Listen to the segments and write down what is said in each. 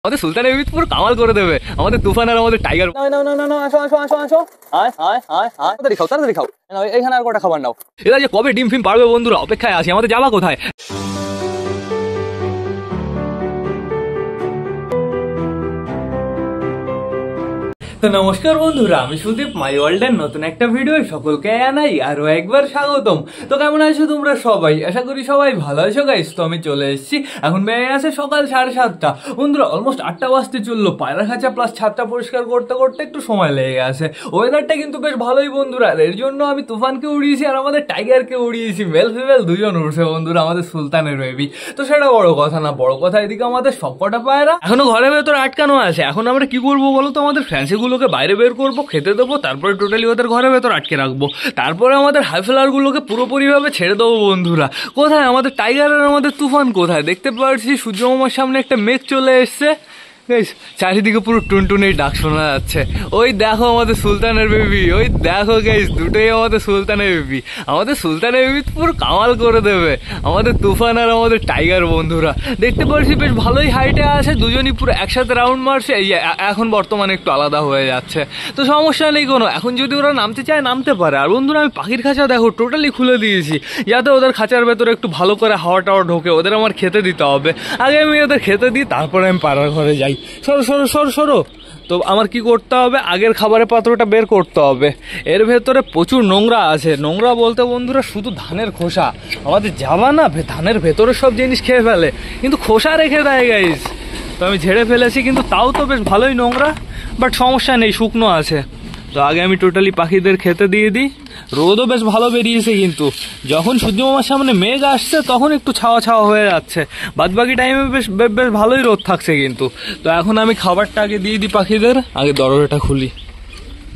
আমাদের সুলতান বেবি পুরো কামাল করে দেবে, আমাদের তুফান আর আমাদের টাইগার। তাড়াতাড়ি খাও, এখানে আর কটা খাবার নাও। এরা যে কবে ডিম ফিম পারবে বন্ধুরা, অপেক্ষায় আছি। আমাদের যাওয়া কোথায়? তো নমস্কার বন্ধুরা, আমি সুদীপ, মাই ওয়ার্ল্ডের নতুন একটা ভিডিও সকলকে জানাই আরো একবার স্বাগতম। তো কেমন আছো তোমরা সবাই? আশা করি সবাই ভালো আছো গাইস। তো আমি চলে এসেছি, এখন বেড়ে আছে সকাল 7:30 বন্ধুরা, অলমোস্ট 8টা বাজতে চললো। পায়রা খাঁচা প্লাস ছাদটা পরিষ্কার করতে করতে একটু সময় লেগে গেছে। ওয়েদারটা কিন্তু বেশ ভালোই বন্ধুরা, এর জন্য আমি তুফানকে উড়িয়েছি আর আমাদের টাইগারকে উড়িয়েছি। মেল ফিমেল দুজন উড়ছে বন্ধুরা, আমাদের সুলতানের বেবি। তো সেটা বড় কথা না, বড় কথা এদিকে আমাদের সবকটা পায়রা এখনো ঘরের ভেতর আটকানো আছে। এখন আমরা কি করবো বলো তো? আমাদের ফ্যান্সিগুলোকে বাইরে বের করবো, খেতে দেবো, তারপরে টোটালি ওদের ঘরের ভেতর আটকে রাখবো। তারপরে আমাদের হাইফ্লারগুলোকে পুরোপুরিভাবে ছেড়ে দেবো বন্ধুরা। কোথায় আমাদের টাইগার আর আমাদের তুফান কোথায়? দেখতে পাচ্ছি সূর্যমামার সামনে একটা মেঘ চলে এসছে। চারিদিকে পুরো টুনটুনের ডাক শোনা যাচ্ছে। ওই দেখো আমাদের সুলতানের বেবি, ওই দেখো গাইস, দুটোই আমাদের সুলতানের বেবি। আমাদের সুলতানের বেবি পুরো কামাল করে দেবে, আমাদের তুফান আর আমাদের টাইগার বন্ধুরা। দেখতে পাচ্ছি বেশ ভালোই হাইটে আছে, দুজনই পুরো একসাথে রাউন্ড মারছে। এই এখন বর্তমানে একটু আলাদা হয়ে যাচ্ছে, তো সমস্যা নেই কোনো। এখন যদি ওরা নামতে চায় নামতে পারে। আর বন্ধুরা আমি পাখির খাঁচা দেখো টোটালি খুলে দিয়েছি, যাতে ওদের খাঁচার ভেতরে একটু ভালো করে হাওয়া টাওয়া ঢোকে। ওদের আমার খেতে দিতে হবে, আগে আমি ওদের খেতে দিই, তারপরে আমি পাড়ার ঘরে যাই। সরো সরো সরো সরো। তো আমার কি করতে হবে? আগের খাবারের পাত্রটা বের করতে হবে। এর ভেতরে প্রচুর নোংরা আছে। নোংরা বলতে বন্ধুরা শুধু ধানের খোসা। আমাদের যাবা না ধানের ভেতরে সব জিনিস খেয়ে ফেলে, কিন্তু খোসা রেখে দেয় গাইস। তো আমি ঝেড়ে ফেলেছি, কিন্তু তাও তো বেশ ভালোই নোংরা, বাট সমস্যা নেই, শুকনো আছে। তো আগে আমি টোটালি পাখিদের খেতে দিয়ে দিই। রোদও বেশ ভালো বেরিয়েছে, কিন্তু যখন সূর্যমামার সামনে মেঘ আসছে তখন একটু ছাওয়া ছাওয়া হয়ে যাচ্ছে। বাদবাকি টাইমে বেশ বেশ ভালোই রোদ থাকছে কিন্তু। তো এখন আমি খাবারটা আগে দিয়ে দিই পাখিদের। আগে দরজাটা খুলি,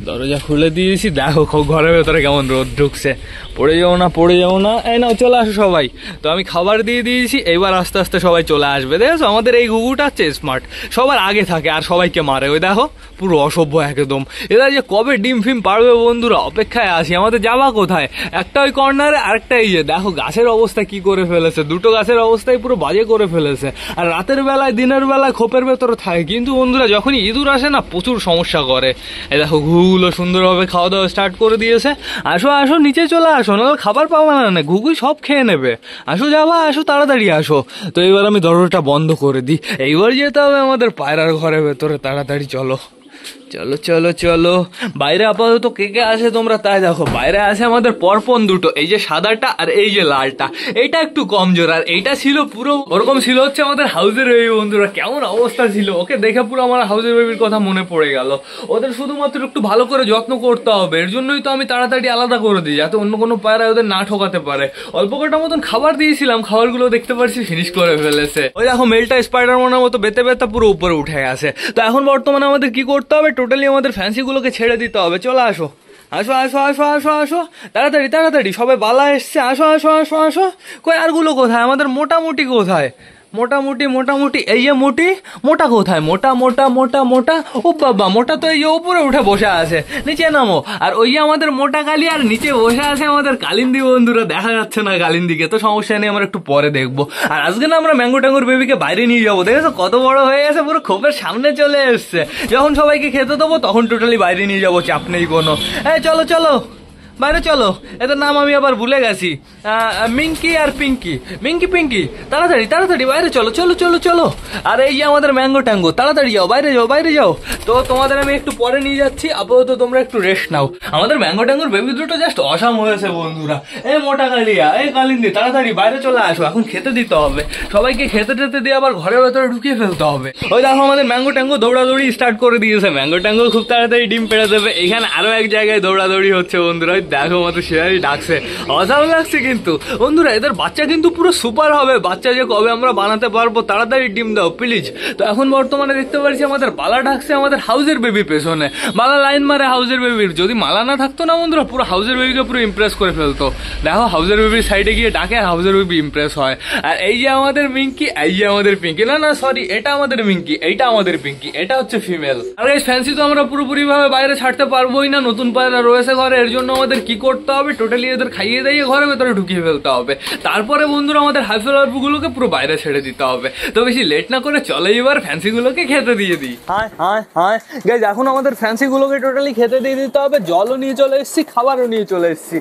দরজা খুলে দিয়েছি। দেখো ঘরের ভেতরে কেমন রোদ ঢুকছে। পড়ে যাও না, পড়ে যাও না, এই নাও চলে আসো সবাই। তো আমি খাবার দিয়ে দিয়েছি, এবার আস্তে আস্তে সবাই চলে আসবে। দেখেছো আমাদের এই ঘুঘুটা হচ্ছে স্মার্ট, সবার আগে থাকে আর সবাইকে মারে। ওই দেখো পুরো অসভ্য একদম। এরা যে কবে ডিম ফিম পারবে বন্ধুরা, অপেক্ষায় আছি। আমাদের যাওয়া কোথায়? একটা ওই কর্নারে, আরেকটা এই যে দেখো গাছের অবস্থা কি করে ফেলেছে। দুটো গাছের অবস্থায় পুরো বাজে করে ফেলেছে। আর রাতের বেলায় দিনের বেলায় খোপের ভেতরে থাকে, কিন্তু বন্ধুরা যখনই ইঁদুর আসে না প্রচুর সমস্যা করে। এই দেখো ঘুঘুগুলো সুন্দরভাবে খাওয়া দাওয়া স্টার্ট করে দিয়েছে। আসো আসো নিচে চলে আসো, নাহলে খাবার পাবো না, ঘুঘু সব খেয়ে নেবে। আসো যাবা, আসো তাড়াতাড়ি আসো। তো এবার আমি দরজাটা বন্ধ করে দিই। এইবার যেতে হবে আমাদের পায়রার ঘরের ভেতরে। তাড়াতাড়ি চলো চলো চলো চলো। বাইরে আপাতত কে কে আছে তোমরা তাই দেখো। বাইরে আছে আমাদের পরপন দুটো, এই যে সাদাটা আর এই যে লালটা। এইটা একটু কমজোর, আর এইটা ছিল পুরো ওরকম ছিল হচ্ছে আমাদের হাউসের বেবি বন্ধুরা। কেমন অবস্থা ছিল, ওকে দেখে পুরো আমার হাউসের বেবির কথা মনে পড়ে গেল। ওদের শুধুমাত্র একটু ভালো করে যত্ন করতে হবে, এর জন্যই তো আমি তাড়াতাড়ি আলাদা করে দিই, যাতে অন্য কোনো পায়রা ওদের না ঠকাতে পারে। অল্প কটা মতন খাবার দিয়েছিলাম, খাবারগুলো দেখতে পাচ্ছি ফিনিশ করে ফেলেছে। ওই দেখো মেলটা স্পাইডারম্যানের মতো বেতে বেতে পুরো উপরে উঠে গেছে। তো এখন বর্তমানে আমাদের কি করতে হবে? টোটালি আমাদের ফ্যান্সিগুলোকে ছেড়ে দিতে হবে। চলে আসো আসো আসো আসো আসো আসো, তাড়াতাড়ি তাড়াতাড়ি, সবাই বালা এসছে। আসো আসো আসো আসো। কই আরগুলো কোথায়? আমাদের মোটামুটি কোথায়? মোটামুটি মোটামুটি এই যে মোটি, মোটা কোথায়? মোটা মোটা মোটা মোটা, ও বাবা মোটা তো এই যে উপরে উঠে বসে আছে, নিচে নামো। আর ওই যে আমাদের মোটা কালি, আর নিচে বসে আছে আমাদের কালিন্দি বন্ধুরা। দেখা যাচ্ছে না কালিন্দিকে, তো সমস্যা নেই, আমরা একটু পরে দেখবো। আর আজকে না আমরা ম্যাঙ্গো ট্যাঙ্গোর বেবিকে বাইরে নিয়ে যাবো। দেখেছো কত বড় হয়ে গেছে, পুরো খোপের সামনে চলে এসছে। যখন সবাইকে খেতে দেবো তখন টোটালি বাইরে নিয়ে যাবো, চাপ নেই কোনো। এই চলো চলো বাইরে চলো। এদের নাম আমি আবার ভুলে গেছি, মিঙ্কি আর পিঙ্কি। মিঙ্কি পিঙ্কি, তাড়াতাড়ি তাড়াতাড়ি বাইরে চলো চলো চলো চলো। আর এই যে আমাদের ম্যাঙ্গো ট্যাঙ্গো, তাড়াতাড়ি যাও, বাইরে যাও বাইরে যাও। তো তোমাদের আমি একটু পরে নিয়ে যাচ্ছি, আপাতত তোমরা একটু রেস্ট নাও। আমাদের ম্যাঙ্গো ট্যাঙ্গোর বেবি দুটো জাস্ট অসাম হয়েছে বন্ধুরা। এই মোটা কালিয়া, এই কালিন্দি, তাড়াতাড়ি বাইরে চলে আসো, এখন খেতে দিতে হবে সবাইকে। খেতে টেতে দিয়ে আবার ঘরের ভেতরে ঢুকিয়ে ফেলতে হবে। ওই দেখো আমাদের ম্যাঙ্গো ট্যাঙ্গো দৌড়াদৌড়ি স্টার্ট করে দিয়েছে। ম্যাঙ্গো ট্যাঙ্গো খুব তাড়াতাড়ি ডিম পেড়ে দেবে। এখানে আরো এক জায়গায় দৌড়াদৌড়ি হচ্ছে বন্ধুরা। দেখো মতো শেয়ারই ডাকছে, অসাম লাগছে কিন্তু বন্ধুরা। এদের বাচ্চা কিন্তু পুরো সুপার হবে। বাচ্চা যে কবে আমরা বানাতে পারবো, তাড়াতাড়ি ডিম দাও প্লিজ। তো এখন বর্তমানে দেখতে পাচ্ছি আমাদের বালা ডাকছে আমাদের হাউসের বেবির পেছনে। বালা লাইন মারে হাউসের বেবির। যদি মালা না থাকতো না বন্ধুরা, পুরো হাউসের বেবিকে পুরো ইমপ্রেস করে ফেলতো। দেখো হাউসের বেবির সাইডে গিয়ে ডাকে, হাউসের বেবি ইমপ্রেস হয়। আর এই যে আমাদের মিঙ্কি, এই যে আমাদের পিঙ্কি, না না সরি, এটা আমাদের মিঙ্কি, এইটা আমাদের পিঙ্কি, এটা হচ্ছে ফিমেল। আর এই ফ্যান্সি তো আমরা পুরোপুরি ভাবে বাইরে ছাড়তে পারবোই না, নতুন পায়রা রয়েছে ঘরে। এর জন্য আমাদের আমাদের কি করতে হবে, টোটালি এদের খাইয়ে দিয়ে ঘরের ভেতরে ঢুকিয়ে ফেলতে হবে। তারপরে বন্ধুরা আমাদের হাইফেলারগুলোকে পুরো বাইরে ছেড়ে দিতে হবে। তো বেশি লেট না করে চলে এবার ফ্যান্সিগুলোকে খেতে দিয়ে দিই। হায় হায় হায় গাইজ, এখন আমাদের ফ্যান্সিগুলোকে টোটালি খেতে দিয়ে দিতে হবে। জলও নিয়ে চলে এসেছি, খাবারও নিয়ে চলে এসেছি।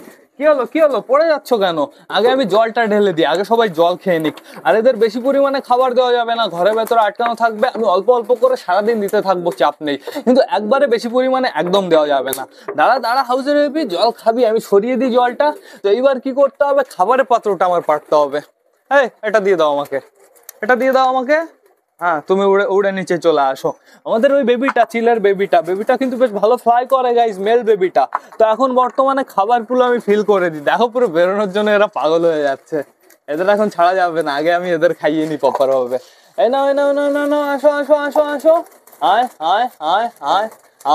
কি হলো পড়ে যাচ্ছ কেন? আগে আমি জলটা ঢেলে দিই, আগে সবাই জল খেয়ে নিক। আর এদের বেশি পরিমাণে খাবার দেওয়া যাবে না, ঘরের ভেতরে আটকানো থাকবে। আমি অল্প অল্প করে সারাদিন দিতে থাকবো, চাপ নেই, কিন্তু একবারে বেশি পরিমাণে একদম দেওয়া যাবে না। দাঁড়া হাউসের বেবি, জল খাবি? আমি সরিয়ে দিই জলটা। তো এইবার কি করতে হবে, খাবারের পাত্রটা আমার পাঠতে হবে। এই এটা দিয়ে দাও আমাকে। হ্যাঁ, তুমি উড়ে নিচে চলে আসো। আমাদের ওই বেবিটা, চিলের বেবিটা কিন্তু বেশ ভালো ফ্লাই করে গাইস, মেল বেবিটা। তো এখন বর্তমানে খাবারগুলো আমি ফিল করে দিই। দেখো পুরো বেরোনোর জন্য এরা পাগল হয়ে যাচ্ছে। এদের এখন ছাড়া যাবে না, আগে আমি এদের খাইয়ে নি প্রপার ভাবে। এই নাও, আসো। আয় আয় আয় আয়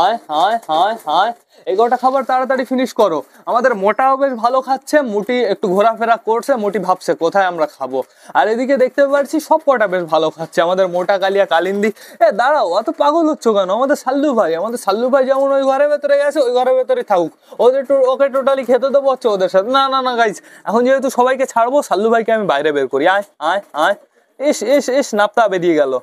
আয় আয় আয় আয়। এগারোটা খাবার তাড়াতাড়ি ফিনিশ করো। আমাদের মোটাও বেশ ভালো খাচ্ছে, মুটি একটু ঘোরাফেরা করছে, মুটি ভাবছে কোথায় আমরা খাবো। আর এদিকে দেখতে পাচ্ছি সব কটা বেশ ভালো খাচ্ছে। আমাদের মোটা, কালিয়া, কালিন্দি। দাঁড়াও, অত পাগল হচ্ছ কেন? আমাদের সাল্লু ভাই যেমন ওই ঘরের ভেতরে গেছে, ওই ঘরের ভেতরে থাকুক। ওকে টোটালি খেতে দেবো হচ্ছে ওদের সাথে। না গাইজ, এখন যেহেতু সবাইকে ছাড়বো, সাল্লু ভাইকে আমি বাইরে বের করি। আয় আয় আয়। ইস নাপ্তা বেরিয়ে গেল,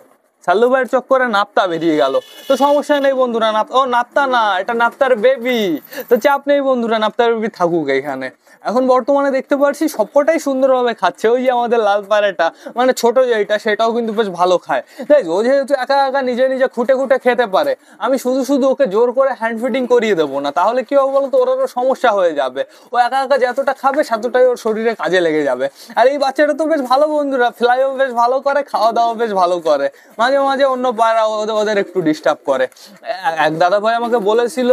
সাল্লু ভাইয়ের চক্করে নাপ্তা বেরিয়ে গেল। তো সমস্যা নেই বন্ধুরা, নাপ্তা না, এটা নাপ্তার বেবি। তো চাপ নেই বন্ধুরা, নাপ্তার বেবি থাকুক এখানে। এখন বর্তমানে দেখতে পাচ্ছি সবকটাই সুন্দরভাবে খাচ্ছে। ওই যে আমাদের লাল পায়রাটা, মানে ছোট যেটা, সেটাও কিন্তু বেশ ভালো খায়। ও যেহেতু একা নিজে খুঁটে খেতে পারে, আমি শুধু ওকে জোর করে হ্যান্ড ফিডিং করিয়ে দেবো না। তাহলে কি হবে বলতো, ওরও সমস্যা হয়ে যাবে। ও একা যতটা খাবে ততটাই ওর শরীরে কাজে লেগে যাবে। আর এই বাচ্চাটা তো বেশ ভালো বন্ধুরা, ফ্লাইও বেশ ভালো করে, খাওয়া দাওয়া বেশ ভালো করে। মাঝে অন্য পায়রা ওদের একটু ডিস্টার্ব করে। এক দাদা ভাই আমাকে বলেছিল,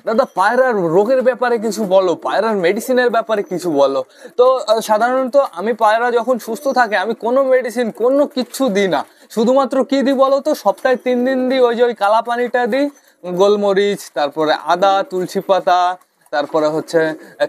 দাদা পায়রার রোগের ব্যাপারে কিছু বলো, পায়রার মেডিসিনের ব্যাপারে কিছু বলো। তো সাধারণত আমি পায়রা যখন সুস্থ থাকে, আমি কোনো মেডিসিন কোনো কিচ্ছু দিই না। শুধুমাত্র কি দিই বলো তো, সপ্তাহে 3 দিন দিই ওই কালা পানিটা দিই, গোলমরিচ, তারপরে আদা, তুলসী পাতা, তারপরে হচ্ছে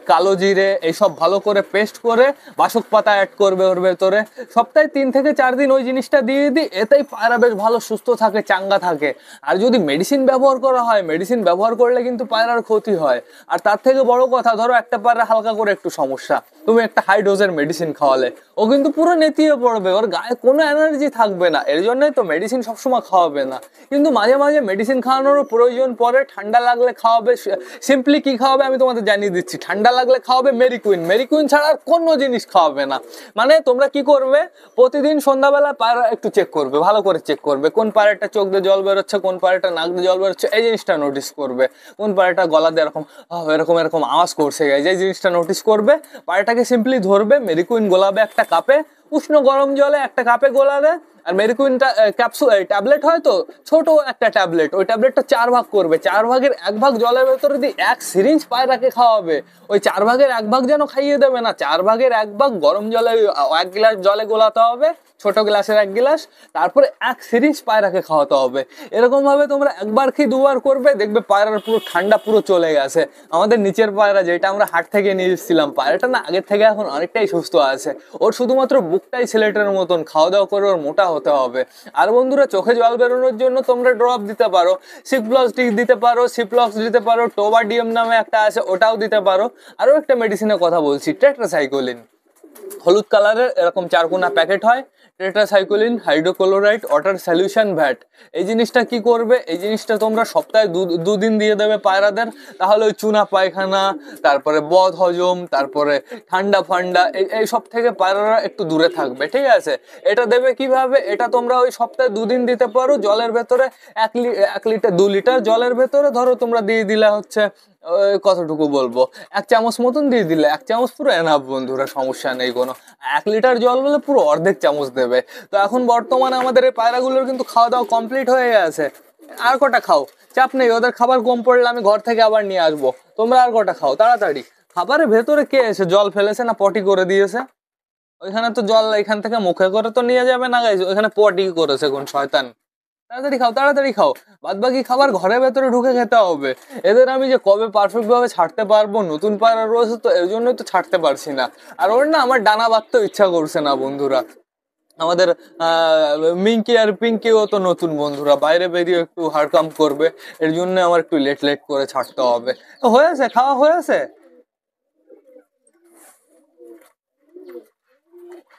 কালো জিরে, এইসব ভালো করে পেস্ট করে বাসক পাতা অ্যাড করবে ওর ভেতরে। সপ্তাহে 3 থেকে 4 দিন ওই জিনিসটা দিয়ে দিই, এতেই পায়রা বেশ ভালো সুস্থ থাকে, চাঙ্গা থাকে। আর যদি মেডিসিন ব্যবহার করা হয়, মেডিসিন ব্যবহার করলে কিন্তু পায়রার ক্ষতি হয়। আর তার থেকে বড় কথা, ধরো একটা পায়রা হালকা করে একটু সমস্যা, তুমি একটা হাই ডোজের মেডিসিন খাওয়ালে, ও কিন্তু পুরো নেতিয়ে পড়বে, ওর গায়ে কোনো এনার্জি থাকবে না। এর জন্যই তো মেডিসিন সবসময় খাওয়াবে না, কিন্তু মাঝে মেডিসিন খাওয়ানোরও প্রয়োজন পড়ে। ঠান্ডা লাগলে খাওয়াবে, সিম্পলি কি খাওয়াবে আমি তোমাদের জানিয়ে দিচ্ছি। ঠান্ডা লাগলে খাওয়াবে মেরিকুইন ছাড়া আর কোনো জিনিস খাওয়াবে না। মানে তোমরা কি করবে, প্রতিদিন সন্ধ্যাবেলা পায়রা একটু চেক করবে, ভালো করে চেক করবে, কোন পায়রাটা চোখ দিয়ে জল বেরোচ্ছে, কোন পায়রাটা নাক দিয়ে জল বেরোচ্ছে, এই জিনিসটা নোটিস করবে। কোন পায়রাটা গলা দিয়ে এরকম আওয়াজ করছে, এই জিনিসটা নোটিস করবে। পায়রাটাকে সিম্পলি ধরবে, মেরিকুইন গোলাবে একটা কাপে, উষ্ণ গরম জলে একটা কাপে গোলাবে। আর মেরিকুইনটা ক্যাপসুল ট্যাবলেট হয় তো, ছোট একটা ট্যাবলেট, ওই ট্যাবলেটটা 4 ভাগ করবে। 4 ভাগের 1 ভাগ জলের ভেতরে দিয়ে 1 সিরিঞ্জ পায়রাকে খাওয়াবে। ওই 4 ভাগের 1 ভাগ যেন খাইয়ে দেবে না, 4 ভাগের 1 ভাগ গরম জলে 1 গ্লাস জলে গোলাতে হবে, ছোট গ্লাসের 1 গ্লাস, তারপরে 1 সিরিঞ্জ পায়রাকে খাওয়াতে হবে। এরকম ভাবে তোমরা 1 বার কি 2 বার করবে, দেখবে পায়রার পুরো ঠান্ডা পুরো চলে গেছে। আমাদের নিচের পায়রা, যেটা আমরা হাট থেকে নিয়ে এসেছিলাম, পায়রাটা না আগের থেকে এখন অনেকটাই সুস্থ আছে। ওর শুধুমাত্র বুকটাই ছেলেটার মতন, খাওয়া দাওয়া করে ওর মোটা হতে হবে। আর বন্ধুরা, চোখে জল বেরোনোর জন্য তোমরা ড্রপ দিতে পারো, সিপ্লক্স দিতে পারো, টোবাডিয়াম নামে একটা আছে, ওটাও দিতে পারো। আরো একটা মেডিসিনের কথা বলছি, টেট্রাসাইক্লিন, হলুদ কালারের এরকম 4 কোনা প্যাকেট হয়। Tetracycline, hydrochloride, water solution, VAT. এই জিনিসটা কি করবে, এই জিনিসটা তোমরা সপ্তাহে 2 দিন দিয়ে দেবে পায়রাদের। তাহলে ওই চুনা পায়খানা, তারপরে বদ হজম, তারপরে ঠান্ডা ফান্ডা, এই সব থেকে পায়রারা একটু দূরে থাকবে, ঠিক আছে? এটা দেবে কিভাবে, এটা তোমরা ওই সপ্তাহে 2 দিন দিতে পারো। জলের ভেতরে 2 লিটার জলের ভেতরে ধরো তোমরা দিয়ে দিলে হচ্ছে কতটুকু বলবো, 1 চামচ মতন দিয়ে দিলে, 1 চামচ পুরো এনাফ বন্ধুরা, সমস্যা নেই কোনো। 1 লিটার জল বলে পুরো অর্ধেক চামচ দেবে। তো এখন বর্তমানে আমাদের এই পায়রাগুলোর কিন্তু খাওয়া দাওয়া কমপ্লিট হয়ে গেছে। আর কটা খাও, চাপ নেই, ওদের খাবার কম পড়লে আমি ঘর থেকে আবার নিয়ে আসবো। তোমরা আর কটা খাও তাড়াতাড়ি। খাবারের ভেতরে কে এসে জল ফেলেছে না পটি করে দিয়েছে? ওইখানে তো জল এখান থেকে মুখে করে তো নিয়ে যাবে না গাইজ, ওইখানে পটি করেছে কোন শয়তান। তাড়াতাড়ি খাও, বাদ বাকি খাবার ঘরের ভেতরে ঢুকে খেতে হবে। এদের আমি যে কবে পারফেক্ট ভাবে ছাড়তে পারবো, নতুন পায়রা রয়েছে তো এর জন্যই তো ছাড়তে পারছি না। আর ওর না আমার ডানা বাঁধতেও ইচ্ছা করছে না বন্ধুরা। আমাদের মিঙ্কি আর পিঙ্কিও তো নতুন বন্ধুরা, বাইরে বেরিয়ে একটু হাড়কাম করবে, এর জন্য আমার একটু লেট করে ছাড়তে হবে। হয়েছে, খাওয়া হয়েছে?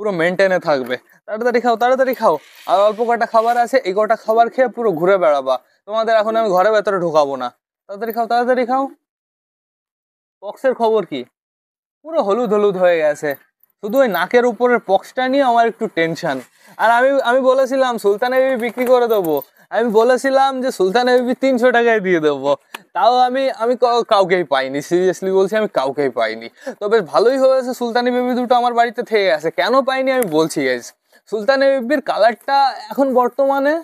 পুরো মেনটেনে থাকবে। তাড়াতাড়ি খাও, তাড়াতাড়ি খাও। আর অল্প কটা খাবার আছে, এই কটা খাবার খেয়ে পুরো ঘুরে বেড়াবা। তোমাদের এখন আমি ঘরের ভেতরে ঢোকাবো না। তাড়াতাড়ি খাও, তাড়াতাড়ি খাও। পক্সের খবর কি? পুরো হলুদ হলুদ হয়ে গেছে। শুধু ওই নাকের উপরের পক্সটা নিয়ে আমার একটু টেনশন। আর আমি আমি বলেছিলাম সুলতান বেবি বিক্রি করে দেবো। আমি বলেছিলাম যে সুলতান বেবি 300 টাকায় দিয়ে দেবো। তাও আমি আমি কাউকেই পাইনি, সিরিয়াসলি বলছি, আমি কাউকেই পাইনি। তো বেশ ভালোই হয়েছে, সুলতানি বেবি দুটো আমার বাড়িতে থেকে গেছে। কেন পাইনি আমি বলছি গাইস। সুলতানি বেবির কালারটা এখন বর্তমানে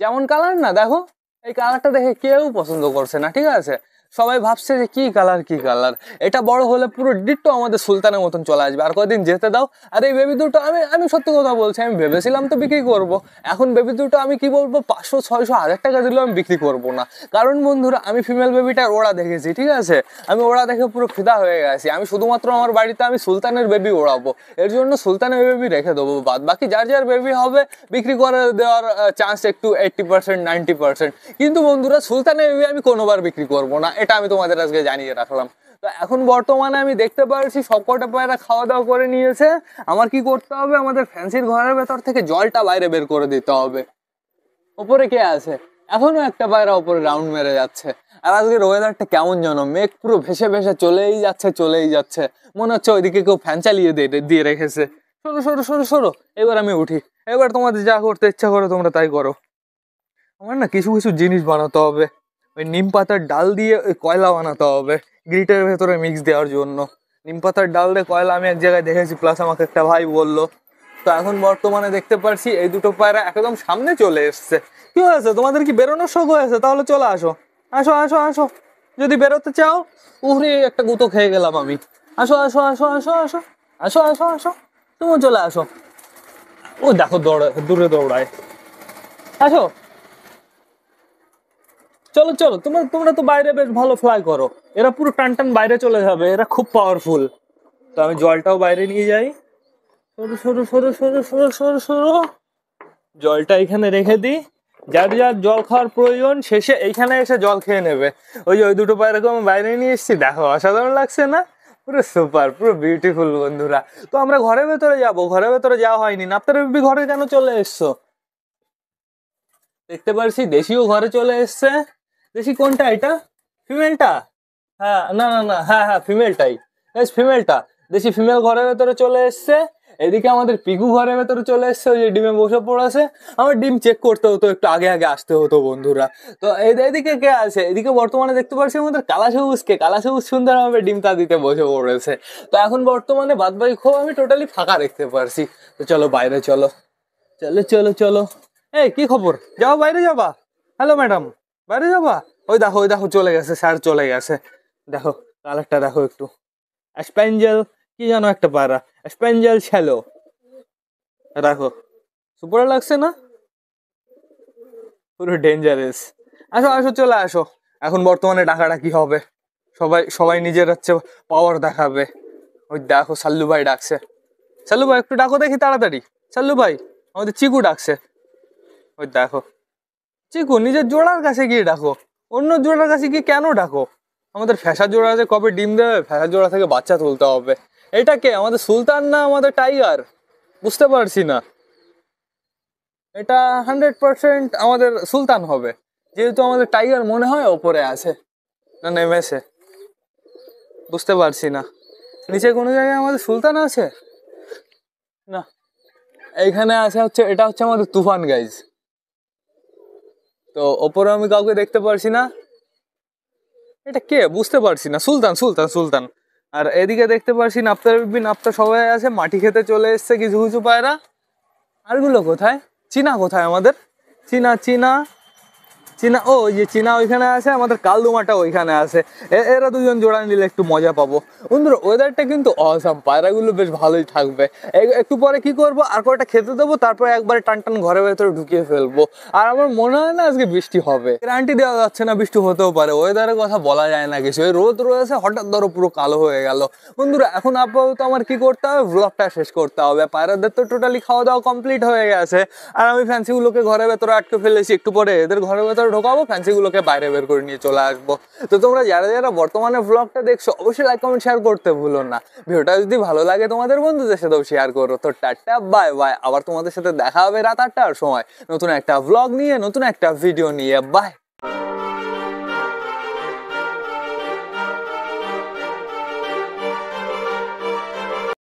যেমন কালার না, দেখো এই কালারটা দেখে কেউ পছন্দ করছে না, ঠিক আছে? সবাই ভাবছে যে কি কালার কি কালার। এটা বড় হলে পুরো ডিট্টো আমাদের সুলতানের মতন চলে আসবে। আর কয়েকদিন যেতে দাও। আর এই বেবি দুটো আমি আমি সত্যি কথা বলছি, আমি ভেবেছিলাম তো বিক্রি করব। এখন বেবি দুটো আমি কি বলবো, 500 600 1000 টাকা দিলেও আমি বিক্রি করবো না। কারণ বন্ধুরা, আমি ফিমেল বেবিটার ওড়া দেখেছি, ঠিক আছে? আমি ওড়া দেখে পুরো ফিদা হয়ে গেছি। আমি শুধুমাত্র আমার বাড়িতে আমি সুলতানের বেবি ওড়াবো। এর জন্য সুলতানের বেবি রেখে দেবো। বাদ বাকি যার যার বেবি হবে বিক্রি করে দেওয়ার চান্স একটু 80% 90%। কিন্তু বন্ধুরা, সুলতানের বেবি আমি কোনোবার বিক্রি করবো না, এটা আমি তোমাদের আজকে জানিয়ে রাখলাম। তো এখন বর্তমানে আমি দেখতে পাচ্ছি সবকটা পায়রা খাওয়া দাওয়া করে নিয়েছে। আমার কি করতে হবে, আমাদের ফ্যান্সির ঘরের ভেতর থেকে জলটা বাইরে বের করে দিতে হবে। ওপরে কে আছে? এখনো একটা পায়রা ওপরে রাউন্ড মেরে যাচ্ছে। আর আজকের ওয়েদারটা কেমন যেন, মেঘ পুরো ভেসে ভেসে চলেই যাচ্ছে চলেই যাচ্ছে। মনে হচ্ছে ওইদিকে কেউ ফ্যান চালিয়ে দিয়ে রেখেছে। সরো সরো সরো সরো, এবার আমি উঠি। এবার তোমাদের যা করতে ইচ্ছা করো তোমরা তাই করো। আমার না কিছু কিছু জিনিস বানাতে হবে। ওই নিম পাতার ডাল দিয়ে ওই কয়লা বানাতে হবে গ্রিটের ভেতরে মিক্স দেওয়ার জন্য। নিম পাতার ডাল দিয়ে কয়লা আমি এক জায়গায় দেখেছি, প্লাস আমাকে একটা ভাই বললো। তো এখন বর্তমানে দেখতে পাচ্ছি এই দুটো পায়রা একদম সামনে চলে এসছে। কি হয়েছে, তোমাদের কি বেরোনোর শখ হয়েছে? তাহলে চলে আসো, আসো আসো আসো। যদি বেরোতে চাও, উহরে একটা গুঁতো খেয়ে গেলাম আমি। আসো আসো আসো আসো আসো আসো আসো আসো, তুমিও চলে আসো। ও দেখো দূরে দৌড়ায়। আসো, চলো চলো, তোমরা তোমরা তো বাইরে বেশ ভালো ফ্লাই করো। এরা পুরো টান টান বাইরে চলে যাবে, এরা খুব পাওয়ারফুল। তো আমি জলটাও বাইরে নিয়ে যাই। সরু সরু সরু সরু সরু সরু সরু, জলটা এখানে রেখে দিই। যার যার জল খাওয়ার প্রয়োজন শেষে এইখানে এসে জল খেয়ে নেবে। ওই যে ওই দুটো পায়রাকে আমি বাইরে নিয়ে এসেছি, দেখো অসাধারণ লাগছে না? পুরো সুপার, পুরো বিউটিফুল বন্ধুরা। তো আমরা ঘরের ভেতরে যাবো, ঘরের ভেতরে যাওয়া হয়নি। নাপ্তার বেবি ঘরে কেন চলে এসছো? দেখতে পারছি দেশিও ঘরে চলে এসছে। দেশি কোনটা, এটা ফিমেলটা? হ্যাঁ, না না না, হ্যাঁ হ্যাঁ ফিমেলটাই, ফিমেলটা। দেশি ফিমেল ঘরের ভেতরে চলে এসছে। এদিকে আমাদের পিকু ঘরের ভেতরে চলে এসছে, ওই যে ডিমে বসে পড়েছে। আমার ডিম চেক করতে হতো, একটু আগে আগে আসতে হতো বন্ধুরা। তো এদিকে কে আছে? এদিকে বর্তমানে দেখতে পাচ্ছি আমাদের কালা সবুজকে। কালা সবুজ সুন্দরভাবে ডিমটা দিতে বসে পড়েছে। তো এখন বর্তমানে বাদ বাকি খোপ আমি টোটালি ফাঁকা দেখতে পারছি। তো চলো বাইরে চলো, চলো চলো চলো। এই কি খবর, যাও বাইরে যাবা? হ্যালো ম্যাডাম, বাইরে যাবা? ওই দেখো চলে গেছে, স্যার চলে গেছে। দেখো কালারটা দেখো একটু। স্প্যাঞ্জেল কি জানো একটা পায়রা, স্প্যাঞ্জেল শ্যালো। দেখো সুপার লাগছে না? পুরো ডেঞ্জারাস। আসো আসো চলে আসো। এখন বর্তমানে ডাকাটা কি হবে, সবাই সবাই নিজের হচ্ছে পাওয়ার দেখাবে। ওই দেখো সাল্লু ভাই ডাকছে। সাল্লু ভাই একটু ডাকো দেখি তাড়াতাড়ি। সাল্লু ভাই, আমাদের চিকু ডাকছে। ওই দেখো চিকু, নিজের জোড়ার কাছে গিয়ে ডাকো, অন্য জোড়ার কাছে গিয়ে কেন ডাকো? আমাদের ফ্যাশা জোড়া আছে, কবে ডিম দেবে? ফ্যাশা জোড়া থেকে বাচ্চা তুলতে হবে। এটা কে, আমাদের সুলতান না আমাদের টাইগার? বুঝতে পারছি না। এটা 100% আমাদের সুলতান হবে, যেহেতু আমাদের টাইগার মনে হয় ওপরে আছে না নেমেছে। বুঝতে পারছি না, নিচে কোনো জায়গায় আমাদের সুলতান আছে না। এইখানে আছে হচ্ছে, এটা হচ্ছে আমাদের তুফান গাইজ। তো ওপরে আমি কাউকে দেখতে পারছি না। এটা কে বুঝতে পারছি না। সুলতান সুলতান সুলতান। আর এদিকে দেখতে পারছি নাপ্তার বিবি নাপ্তা সবাই আছে, মাটি খেতে চলে এসছে কিছু কিছু পায়রা। আরগুলো কোথায়? চীনা কোথায় আমাদের? চীনা চীনা চীনা, ও ওই যে চীনা ওইখানে আছে, আমাদের কালদুমাটা ওইখানে আছে। এরা দুজন জোড়া নিলে একটু মজা পাবো বন্ধুরা। ওয়েদারটা কিন্তু অসাম, পায়রাগুলো বেশ ভালোই থাকবে। একটু পরে কি করবো, আর কয়েকটা খেতে দেবো, তারপরে একবারে টান টান ঘরের ভেতরে ঢুকিয়ে ফেলবো। আর আমার মনে হয় না আজকে বৃষ্টি হবে, গ্যারান্টি দেওয়া যাচ্ছে না, বৃষ্টি হতেও পারে। ওয়েদারের কথা বলা যায় না কিছু। এই রোদ রয়েছে, হঠাৎ ধরো পুরো কালো হয়ে গেল। বন্ধুরা এখন আপাতত আমার কি করতে হবে, ব্লগটা শেষ করতে হবে। পায়রাদের তো টোটালি খাওয়া দাওয়া কমপ্লিট হয়ে গেছে, আর আমি ফ্যান্সিগুলোকে ঘরের ভেতরে আটকে ফেলেছি। একটু পরে এদের ঘরের ভেতরে ভেতরে ঢোকাবো, ফ্যান্সিগুলোকে বাইরে বের করে নিয়ে চলে আসবো। তো তোমরা যারা যারা বর্তমানে ব্লগটা দেখছো অবশ্যই লাইক কমেন্ট শেয়ার করতে ভুলো না। ভিডিওটা যদি ভালো লাগে তোমাদের বন্ধুদের সাথেও শেয়ার করো। তো টাটা বাই বাই, আবার তোমাদের সাথে দেখা হবে রাত 8টার সময় নতুন একটা ব্লগ নিয়ে, নতুন একটা ভিডিও নিয়ে। বাই।